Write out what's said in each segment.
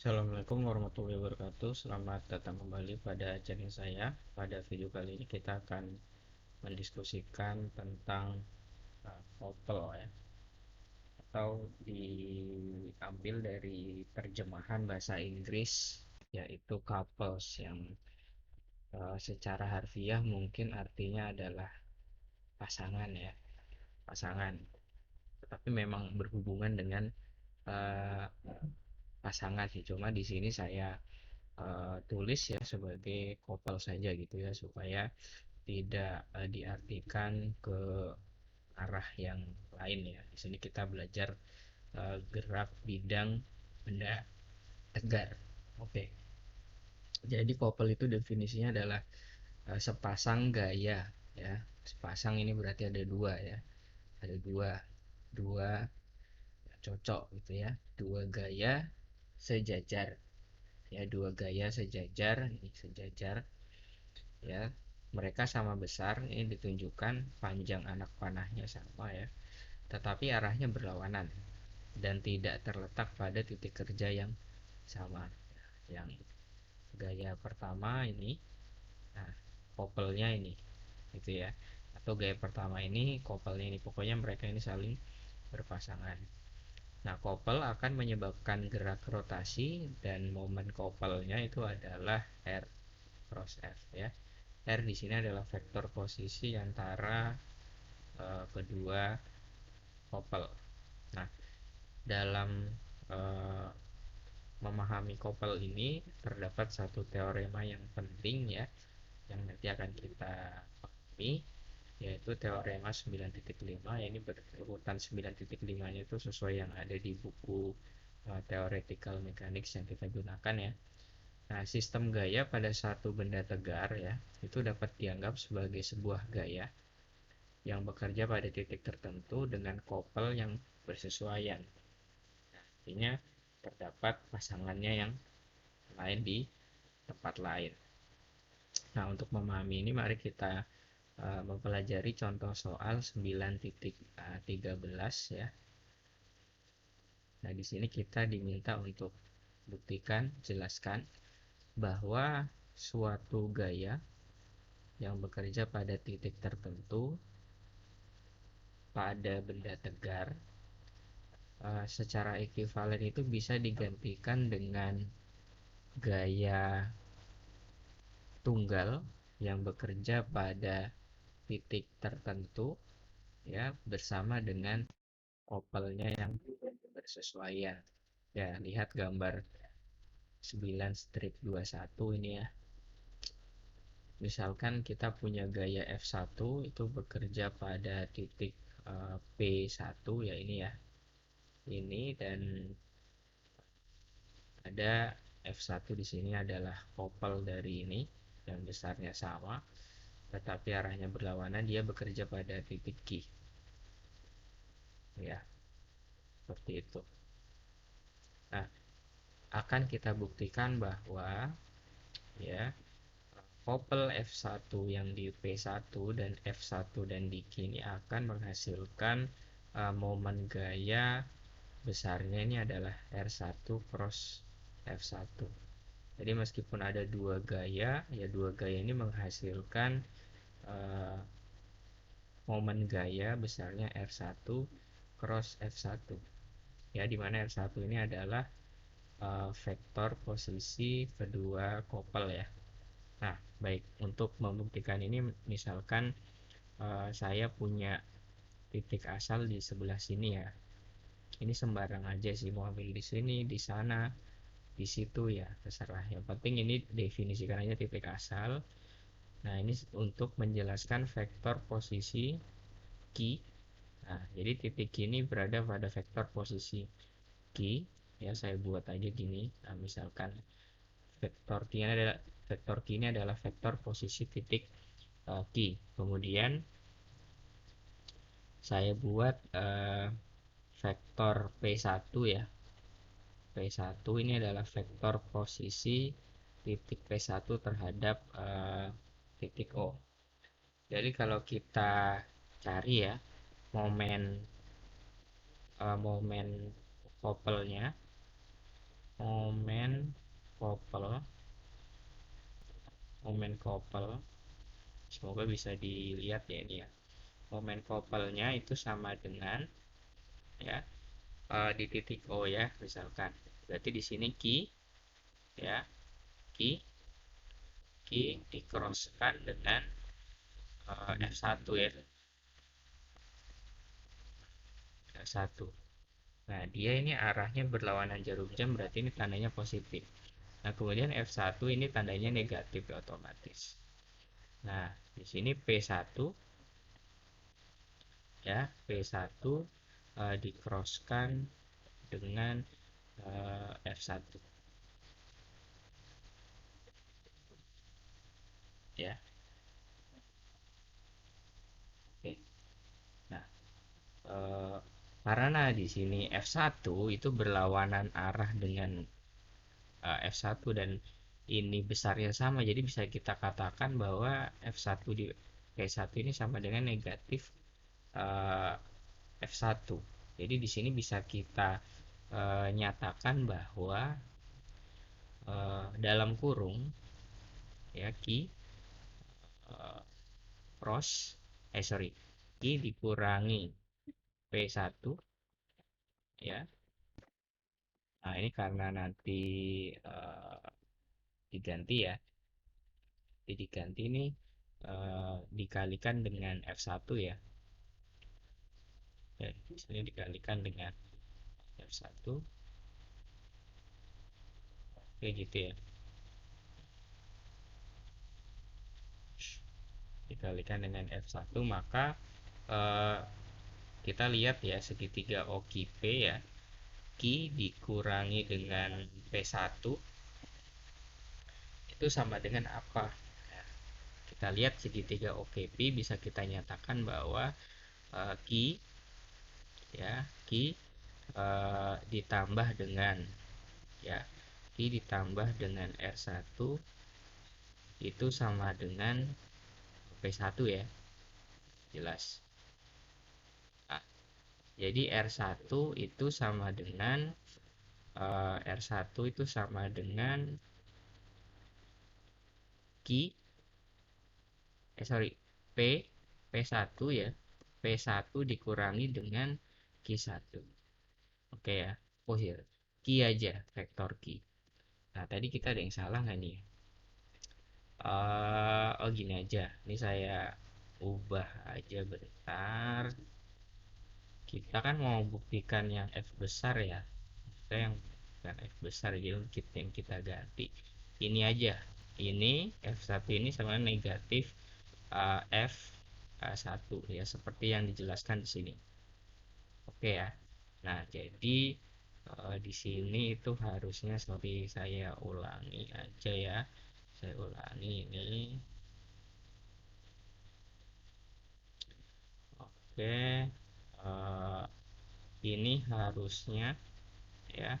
Assalamualaikum warahmatullahi wabarakatuh. Selamat datang kembali pada channel saya. Pada video kali ini kita akan mendiskusikan tentang couple ya, atau diambil dari terjemahan bahasa Inggris yaitu couples yang secara harfiah mungkin artinya adalah pasangan ya, pasangan. Tetapi memang berhubungan dengan eh, pasangan sih. Cuma di sini saya tulis ya sebagai couple saja gitu ya supaya tidak diartikan ke arah yang lain ya. Di sini kita belajar gerak bidang benda tegar. Oke. Jadi couple itu definisinya adalah sepasang gaya ya. Sepasang ini berarti ada dua ya. Ada dua dua cocok gitu ya. Dua gaya sejajar ya, dua gaya sejajar, ini sejajar ya, mereka sama besar, ini ditunjukkan panjang anak panahnya sama ya, tetapi arahnya berlawanan dan tidak terletak pada titik kerja yang sama. Yang gaya pertama ini, nah, couple-nya ini gitu ya, atau gaya pertama ini couple-nya ini, pokoknya mereka ini saling berpasangan. Nah, couple akan menyebabkan gerak rotasi dan momen couple-nya itu adalah R cross F ya. R di sini adalah vektor posisi antara kedua couple. Nah, dalam uh, memahami couple ini terdapat satu teorema yang penting ya, yang nanti akan kita pahami, yaitu teorema 9.5. Ini berurutan 9.5 nya itu sesuai yang ada di buku Theoretical Mechanics yang kita gunakan ya. Nah, sistem gaya pada satu benda tegar ya, itu dapat dianggap sebagai sebuah gaya yang bekerja pada titik tertentu dengan couple yang bersesuaian. Artinya terdapat pasangannya yang lain di tempat lain. Nah, untuk memahami ini mari kita mempelajari contoh soal 9.13 ya. Nah, di sini kita diminta untuk buktikan, jelaskan bahwa suatu gaya yang bekerja pada titik tertentu pada benda tegar secara ekivalen itu bisa digantikan dengan gaya tunggal yang bekerja pada titik tertentu ya, bersama dengan couple-nya yang bersesuaian. Ya, lihat gambar 9-21 ini ya. Misalkan kita punya gaya F1 itu bekerja pada titik P1 ya, ini ya. Ini, dan ada F1 di sini adalah couple dari ini yang besarnya sama tetapi arahnya berlawanan, dia bekerja pada titik Q ya, seperti itu. Nah, akan kita buktikan bahwa ya, couple F1 yang di P1 dan F1 dan di Q ini akan menghasilkan momen gaya besarnya ini adalah R1 cross F1. Jadi meskipun ada dua gaya, ya dua gaya ini menghasilkan uh, momen gaya besarnya R1 cross F1. Ya, di mana R1 ini adalah vektor posisi kedua couple ya. Nah, baik, untuk membuktikan ini misalkan saya punya titik asal di sebelah sini ya. Ini sembarang aja sih, mau ambil di sini, di sana, di situ ya, terserah. Yang penting ini definisikan aja titik asal. Nah, ini untuk menjelaskan vektor posisi Q. Nah, jadi titik ini berada pada vektor posisi Q ya, saya buat aja gini. Nah, misalkan vektor Q ini adalah vektor posisi titik Q. Kemudian saya buat vektor P1 ya. P1 ini adalah vektor posisi titik P1 terhadap titik O. Jadi kalau kita cari ya momen momen couple-nya, momen momen couple. Semoga bisa dilihat ya ini ya. Momen couple-nya itu sama dengan ya di titik O ya misalkan. Berarti di sini key ya, key di crosskan dengan F1 ya. F1. Nah, dia ini arahnya berlawanan jarum jam berarti ini tandanya positif. Nah, kemudian F1 ini tandanya negatif ya, otomatis. Nah, di sini P1 ya, P1 dicrosskan dengan F1 ya. Oke. Nah, eh, karena di sini F1 itu berlawanan arah dengan F1 dan ini besarnya sama, jadi bisa kita katakan bahwa F1 di P1 ini sama dengan negatif eh, F1. Jadi di sini bisa kita nyatakan bahwa dalam kurung ya Q eh, cross sorry, Q dikurangi P1 ya. Nah, ini karena nanti eh, diganti ya. Jadi diganti ini dikalikan dengan F1 ya. Ya, di sini dikalikan dengan F1 kayak gitu ya. Dikalikan dengan F1 maka eh, kita lihat ya segitiga OQP ya. Q dikurangi dengan P1 itu sama dengan apa? Nah, kita lihat segitiga OKP bisa kita nyatakan bahwa Q ya Q ditambah dengan ya Q ditambah dengan R1 itu sama dengan P1 ya, jelas. Nah, jadi R1 itu sama dengan R1 itu sama dengan Q sorry, P P1 ya, P1 dikurangi dengan Q1. Oke ya, oh ya, Q aja, vektor Q. Nah, tadi kita ada yang salah nggak nih? Oh gini aja, ini saya ubah aja bentar. Kita kan mau buktikan yang F besar ya, kita yang bukan F besar, jadi yang kita ganti. Ini aja, ini F1 ini sama negatif F1 ya, seperti yang dijelaskan di sini. Oke ya. Nah, jadi di sini itu harusnya seperti saya ulangi aja ya. Saya ulangi ini. Oke. eh, ini harusnya ya.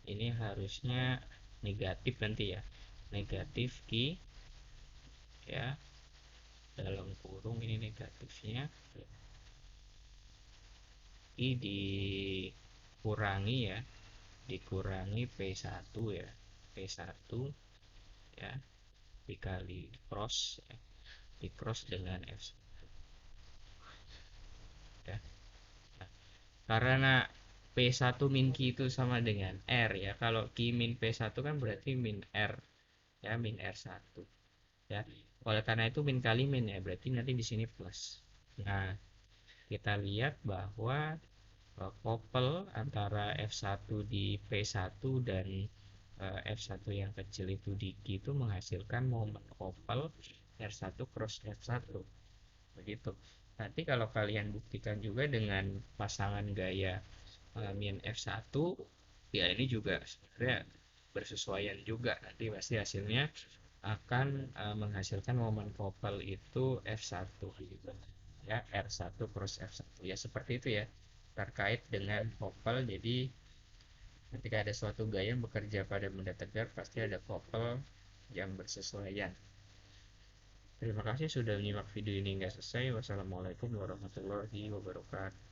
Ini harusnya negatif nanti ya. Negatif Q ya. Dalam kurung ini negatifnya Q dikurangi ya. Dikurangi P1 ya. P1 ya dikali cross ya, di cross dengan F ya. Nah, karena P1 min Q itu sama dengan R ya. Kalau Q min P1 kan berarti min R ya, min R1 ya. Oleh karena itu min kali min ya, berarti nanti di sini plus. Nah, kita lihat bahwa couple antara F1 di P1 dan F1 yang kecil itu di Q itu menghasilkan momen couple R1 cross F1 begitu. Nanti kalau kalian buktikan juga dengan pasangan gaya min F1 ya, ini juga sebenarnya bersesuaian juga, nanti pasti hasilnya akan menghasilkan momen couple itu F1 gitu ya, R1 cross F1 ya, seperti itu ya, terkait dengan couple. Jadi ketika ada suatu gaya yang bekerja pada benda tegak pasti ada couple yang bersesuaian. Terima kasih sudah menyimak video ini hingga selesai. Wassalamualaikum warahmatullahi wabarakatuh.